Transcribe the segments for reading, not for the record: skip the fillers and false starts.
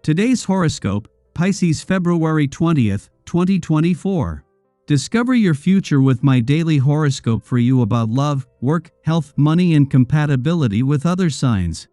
Today's horoscope, Pisces February 20th, 2024. Discover your future with my daily horoscope for you about love, work, health, money, and compatibility with other signs.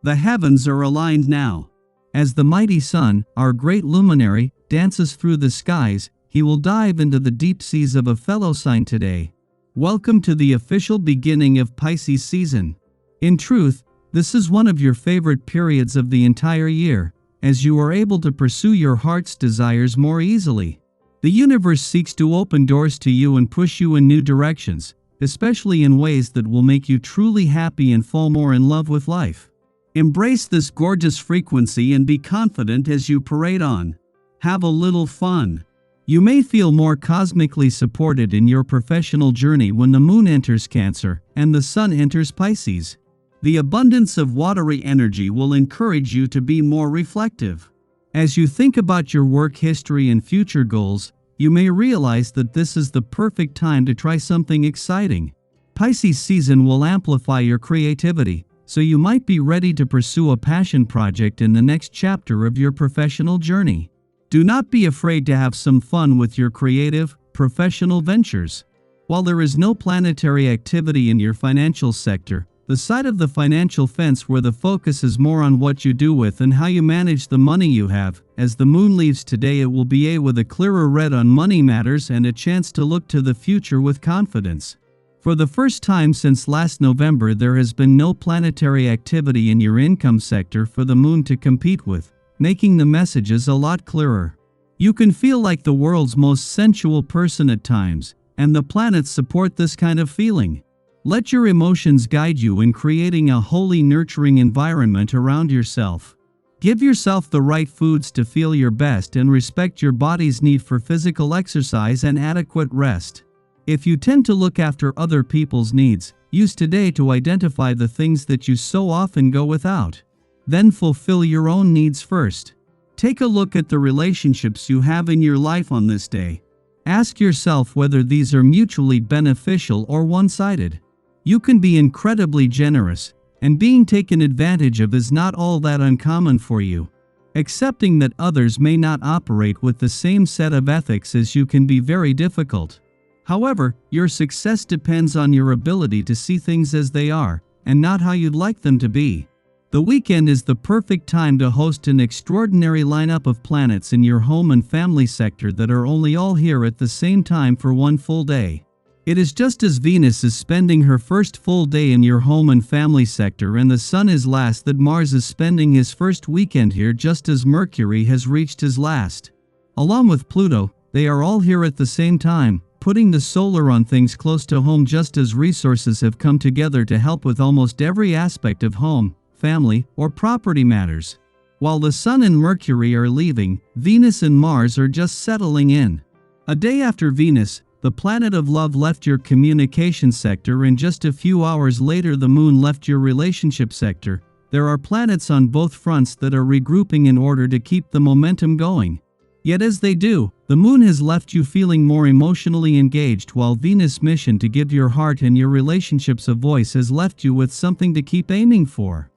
The heavens are aligned now. As the mighty sun, our great luminary, dances through the skies, he will dive into the deep seas of a fellow sign today. Welcome to the official beginning of Pisces season. In truth, this is one of your favorite periods of the entire year, as you are able to pursue your heart's desires more easily. The universe seeks to open doors to you and push you in new directions, especially in ways that will make you truly happy and fall more in love with life. Embrace this gorgeous frequency and be confident as you parade on. Have a little fun. You may feel more cosmically supported in your professional journey when the moon enters Cancer and the sun enters Pisces. The abundance of watery energy will encourage you to be more reflective. As you think about your work history and future goals, you may realize that this is the perfect time to try something exciting. Pisces season will amplify your creativity, so you might be ready to pursue a passion project in the next chapter of your professional journey. Do not be afraid to have some fun with your creative, professional ventures. While there is no planetary activity in your financial sector, the side of the financial fence where the focus is more on what you do with and how you manage the money you have. As the moon leaves today, it will be with a clearer red on money matters and a chance to look to the future with confidence. For the first time since last November, there has been no planetary activity in your income sector for the moon to compete with, making the messages a lot clearer. You can feel like the world's most sensual person at times, and the planets support this kind of feeling. Let your emotions guide you in creating a wholly nurturing environment around yourself. Give yourself the right foods to feel your best and respect your body's need for physical exercise and adequate rest. If you tend to look after other people's needs, use today to identify the things that you so often go without. Then fulfill your own needs first. Take a look at the relationships you have in your life on this day. Ask yourself whether these are mutually beneficial or one-sided. You can be incredibly generous, and being taken advantage of is not all that uncommon for you. Accepting that others may not operate with the same set of ethics as you can be very difficult. However, your success depends on your ability to see things as they are, and not how you'd like them to be. The weekend is the perfect time to host an extraordinary lineup of planets in your home and family sector that are only all here at the same time for one full day. It is just as Venus is spending her first full day in your home and family sector and the Sun is last that Mars is spending his first weekend here just as Mercury has reached his last. Along with Pluto, they are all here at the same time, putting the solar on things close to home just as resources have come together to help with almost every aspect of home, family, or property matters. While the Sun and Mercury are leaving, Venus and Mars are just settling in. A day after Venus, the planet of love left your communication sector, and just a few hours later the moon left your relationship sector. There are planets on both fronts that are regrouping in order to keep the momentum going. Yet as they do, the moon has left you feeling more emotionally engaged, while Venus' mission to give your heart and your relationships a voice has left you with something to keep aiming for.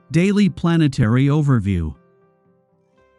Daily Planetary Overview.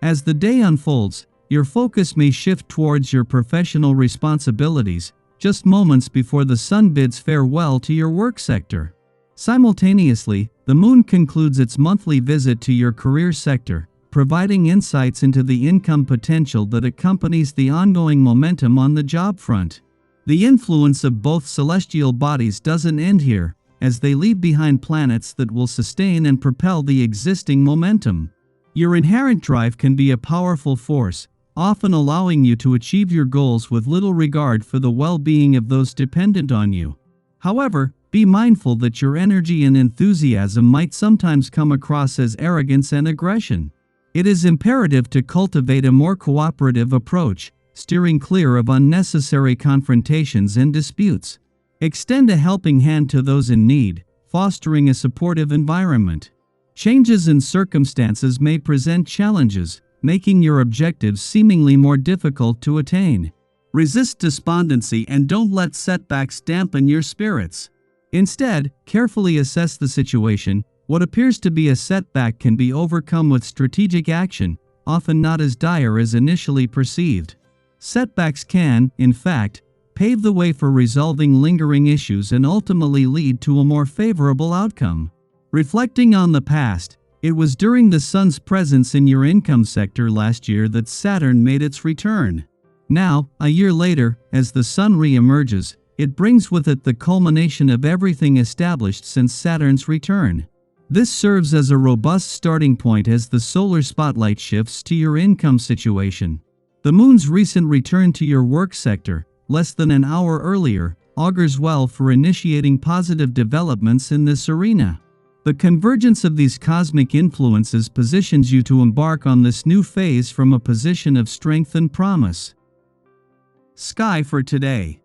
As the day unfolds, your focus may shift towards your professional responsibilities, just moments before the sun bids farewell to your work sector. Simultaneously, the moon concludes its monthly visit to your career sector, providing insights into the income potential that accompanies the ongoing momentum on the job front. The influence of both celestial bodies doesn't end here, as they leave behind planets that will sustain and propel the existing momentum. Your inherent drive can be a powerful force, often allowing you to achieve your goals with little regard for the well-being of those dependent on you. However, be mindful that your energy and enthusiasm might sometimes come across as arrogance and aggression. It is imperative to cultivate a more cooperative approach, steering clear of unnecessary confrontations and disputes. Extend a helping hand to those in need, fostering a supportive environment. Changes in circumstances may present challenges, making your objectives seemingly more difficult to attain. Resist despondency and don't let setbacks dampen your spirits. Instead, carefully assess the situation, What appears to be a setback can be overcome with strategic action, often not as dire as initially perceived. Setbacks can, in fact, pave the way for resolving lingering issues and ultimately lead to a more favorable outcome. Reflecting on the past, it was during the Sun's presence in your income sector last year that Saturn made its return. Now, a year later, as the Sun re-emerges, it brings with it the culmination of everything established since Saturn's return. This serves as a robust starting point as the solar spotlight shifts to your income situation. The Moon's recent return to your work sector, less than an hour earlier, augurs well for initiating positive developments in this arena. The convergence of these cosmic influences positions you to embark on this new phase from a position of strength and promise. Sky for today.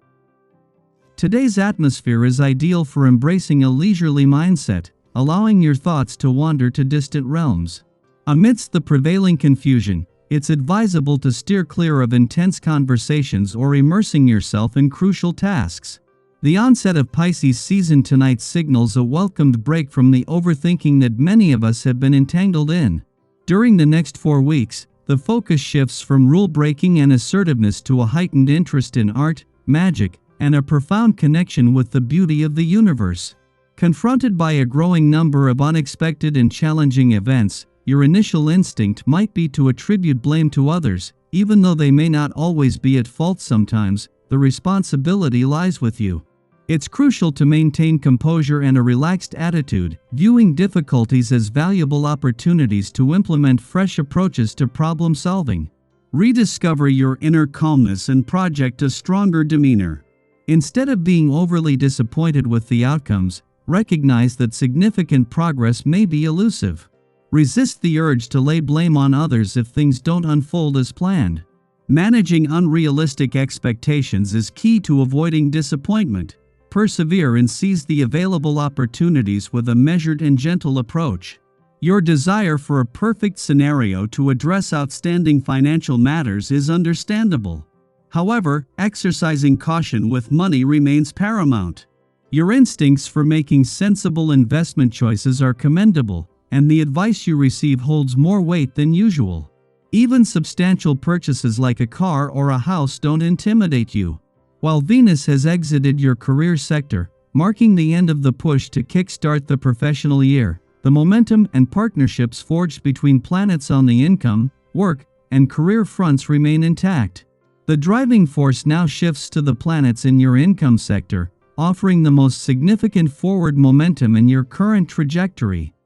Today's atmosphere is ideal for embracing a leisurely mindset, allowing your thoughts to wander to distant realms. Amidst the prevailing confusion, it's advisable to steer clear of intense conversations or immersing yourself in crucial tasks. The onset of Pisces season tonight signals a welcomed break from the overthinking that many of us have been entangled in. During the next 4 weeks, the focus shifts from rule-breaking and assertiveness to a heightened interest in art, magic, and a profound connection with the beauty of the universe. Confronted by a growing number of unexpected and challenging events, your initial instinct might be to attribute blame to others, even though they may not always be at fault. Sometimes, the responsibility lies with you. It's crucial to maintain composure and a relaxed attitude, viewing difficulties as valuable opportunities to implement fresh approaches to problem solving. Rediscover your inner calmness and project a stronger demeanor. Instead of being overly disappointed with the outcomes, recognize that significant progress may be elusive. Resist the urge to lay blame on others if things don't unfold as planned. Managing unrealistic expectations is key to avoiding disappointment. Persevere and seize the available opportunities with a measured and gentle approach. Your desire for a perfect scenario to address outstanding financial matters is understandable. However, exercising caution with money remains paramount. Your instincts for making sensible investment choices are commendable, and the advice you receive holds more weight than usual. Even substantial purchases like a car or a house don't intimidate you. While Venus has exited your career sector, marking the end of the push to kickstart the professional year, the momentum and partnerships forged between planets on the income, work, and career fronts remain intact. The driving force now shifts to the planets in your income sector, offering the most significant forward momentum in your current trajectory.